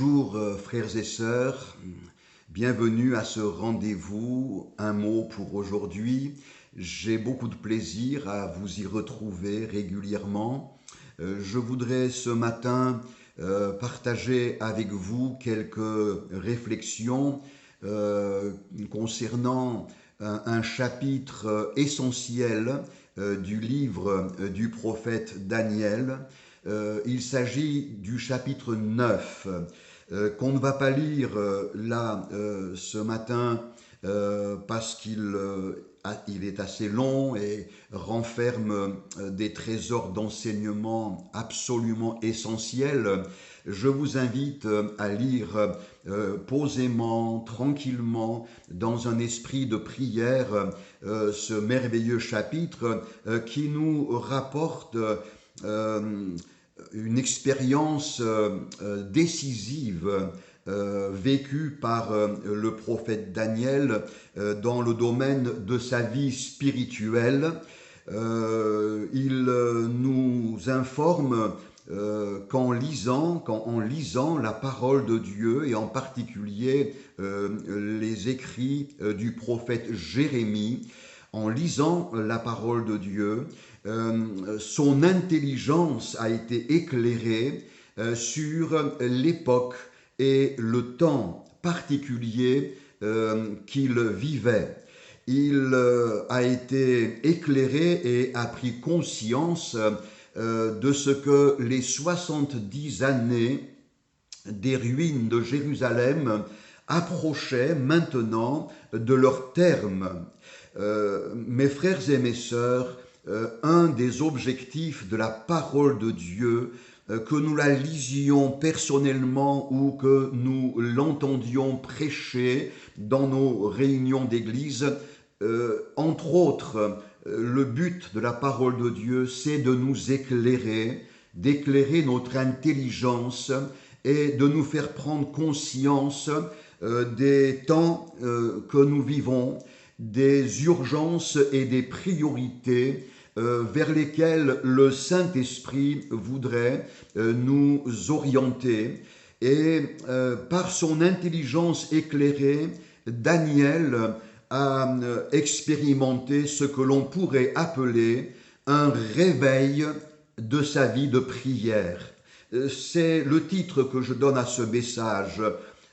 Bonjour frères et sœurs, bienvenue à ce rendez-vous, un mot pour aujourd'hui. J'ai beaucoup de plaisir à vous y retrouver régulièrement. Je voudrais ce matin partager avec vous quelques réflexions concernant un chapitre essentiel du livre du prophète Daniel. Il s'agit du chapitre 9 qu'on ne va pas lire là ce matin parce qu'il est assez long et renferme des trésors d'enseignement absolument essentiels. Je vous invite à lire posément, tranquillement, dans un esprit de prière, ce merveilleux chapitre qui nous rapporte une expérience décisive vécue par le prophète Daniel dans le domaine de sa vie spirituelle. Il nous informe qu'en lisant la parole de Dieu, et en particulier les écrits du prophète Jérémie, en lisant la parole de Dieu, son intelligence a été éclairée sur l'époque et le temps particulier qu'il vivait. Il a été éclairé et a pris conscience de ce que les 70 années des ruines de Jérusalem approchaient maintenant de leur terme. Mes frères et mes sœurs, un des objectifs de la parole de Dieu, que nous la lisions personnellement ou que nous l'entendions prêcher dans nos réunions d'église, entre autres, le but de la parole de Dieu, c'est de nous éclairer, d'éclairer notre intelligence et de nous faire prendre conscience des temps que nous vivons, des urgences et des priorités vers lesquelles le Saint-Esprit voudrait nous orienter. Et par son intelligence éclairée, Daniel a expérimenté ce que l'on pourrait appeler un réveil de sa vie de prière. C'est le titre que je donne à ce message,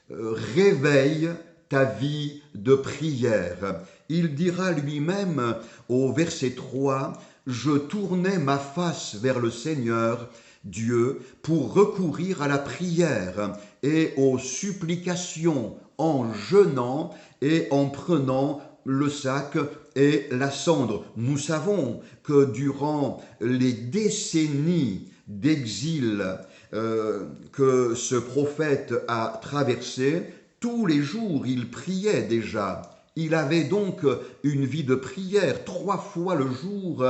Réveille ta vie de prière. Il dira lui-même au verset 3, « Je tournais ma face vers le Seigneur, Dieu, pour recourir à la prière et aux supplications en jeûnant et en prenant le sac et la cendre. » Nous savons que durant les décennies d'exil que ce prophète a traversé, tous les jours il priait déjà. Il avait donc une vie de prière. 3 fois le jour,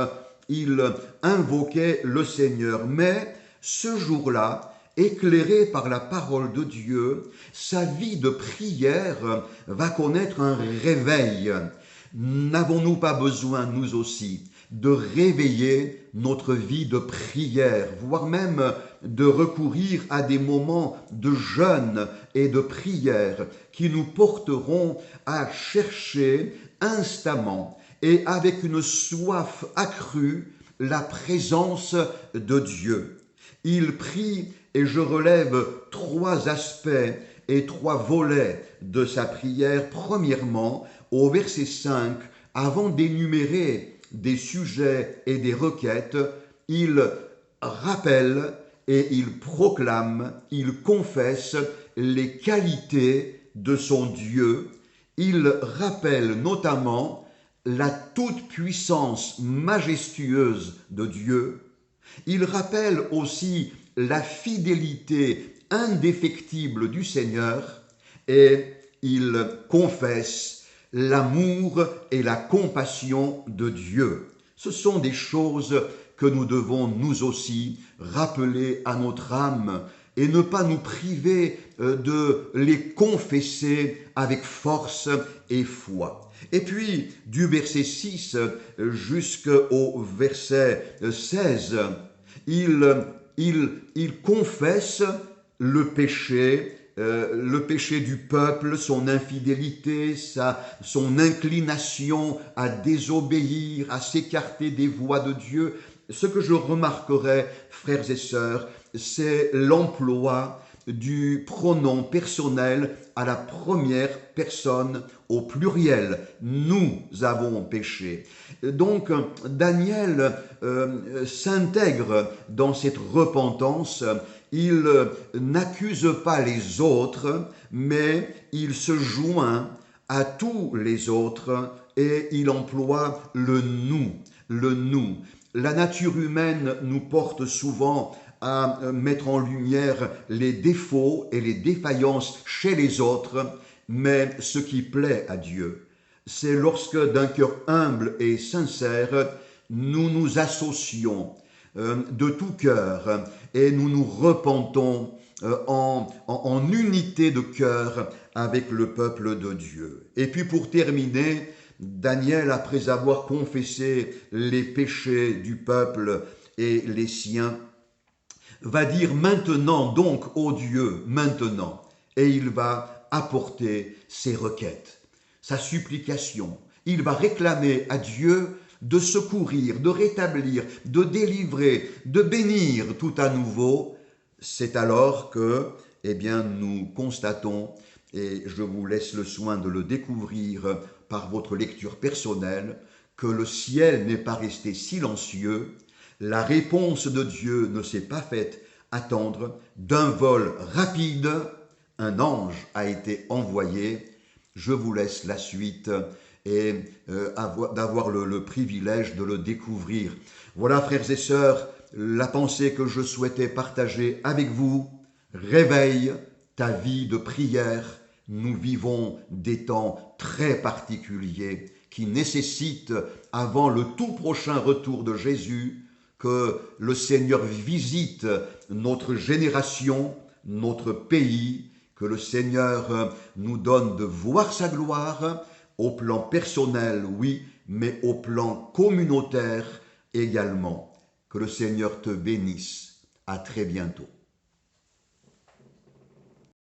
il invoquait le Seigneur. Mais ce jour-là, éclairé par la parole de Dieu, sa vie de prière va connaître un réveil. N'avons-nous pas besoin, nous aussi, de réveiller notre vie de prière, voire même de recourir à des moments de jeûne et de prière qui nous porteront à chercher instamment et avec une soif accrue la présence de Dieu. Il prie, et je relève 3 aspects et 3 volets de sa prière. Premièrement, au verset 5, avant d'énumérer des sujets et des requêtes, il rappelle et il proclame, il confesse les qualités de son Dieu. Il rappelle notamment la toute-puissance majestueuse de Dieu. Il rappelle aussi la fidélité indéfectible du Seigneur et il confesse l'amour et la compassion de Dieu. Ce sont des choses que nous devons nous aussi rappeler à notre âme et ne pas nous priver de les confesser avec force et foi. Et puis, du verset 6 jusqu'au verset 16, il confesse le péché le péché du peuple, son infidélité, son inclination à désobéir, à s'écarter des voies de Dieu. Ce que je remarquerai, frères et sœurs, c'est l'emploi du pronom personnel à la première personne au pluriel. Nous avons péché. Donc Daniel s'intègre dans cette repentance. Il n'accuse pas les autres, mais il se joint à tous les autres et il emploie le nous, le nous. La nature humaine nous porte souvent à mettre en lumière les défauts et les défaillances chez les autres, mais ce qui plaît à Dieu, c'est lorsque d'un cœur humble et sincère, nous nous associons de tout cœur et nous nous repentons en unité de cœur avec le peuple de Dieu. Et puis pour terminer, Daniel, après avoir confessé les péchés du peuple et les siens, va dire maintenant donc ô Dieu, maintenant, et il va apporter ses requêtes, sa supplication. Il va réclamer à Dieu de secourir, de rétablir, de délivrer, de bénir tout à nouveau. C'est alors que, nous constatons, et je vous laisse le soin de le découvrir par votre lecture personnelle, que le ciel n'est pas resté silencieux. La réponse de Dieu ne s'est pas faite attendre. D'un vol rapide, un ange a été envoyé. Je vous laisse la suite et d'avoir le privilège de le découvrir. Voilà, frères et sœurs, la pensée que je souhaitais partager avec vous. Réveille ta vie de prière. Nous vivons des temps très particuliers qui nécessitent, avant le tout prochain retour de Jésus, que le Seigneur visite notre génération, notre pays, que le Seigneur nous donne de voir sa gloire, au plan personnel, oui, mais au plan communautaire également. Que le Seigneur te bénisse. À très bientôt.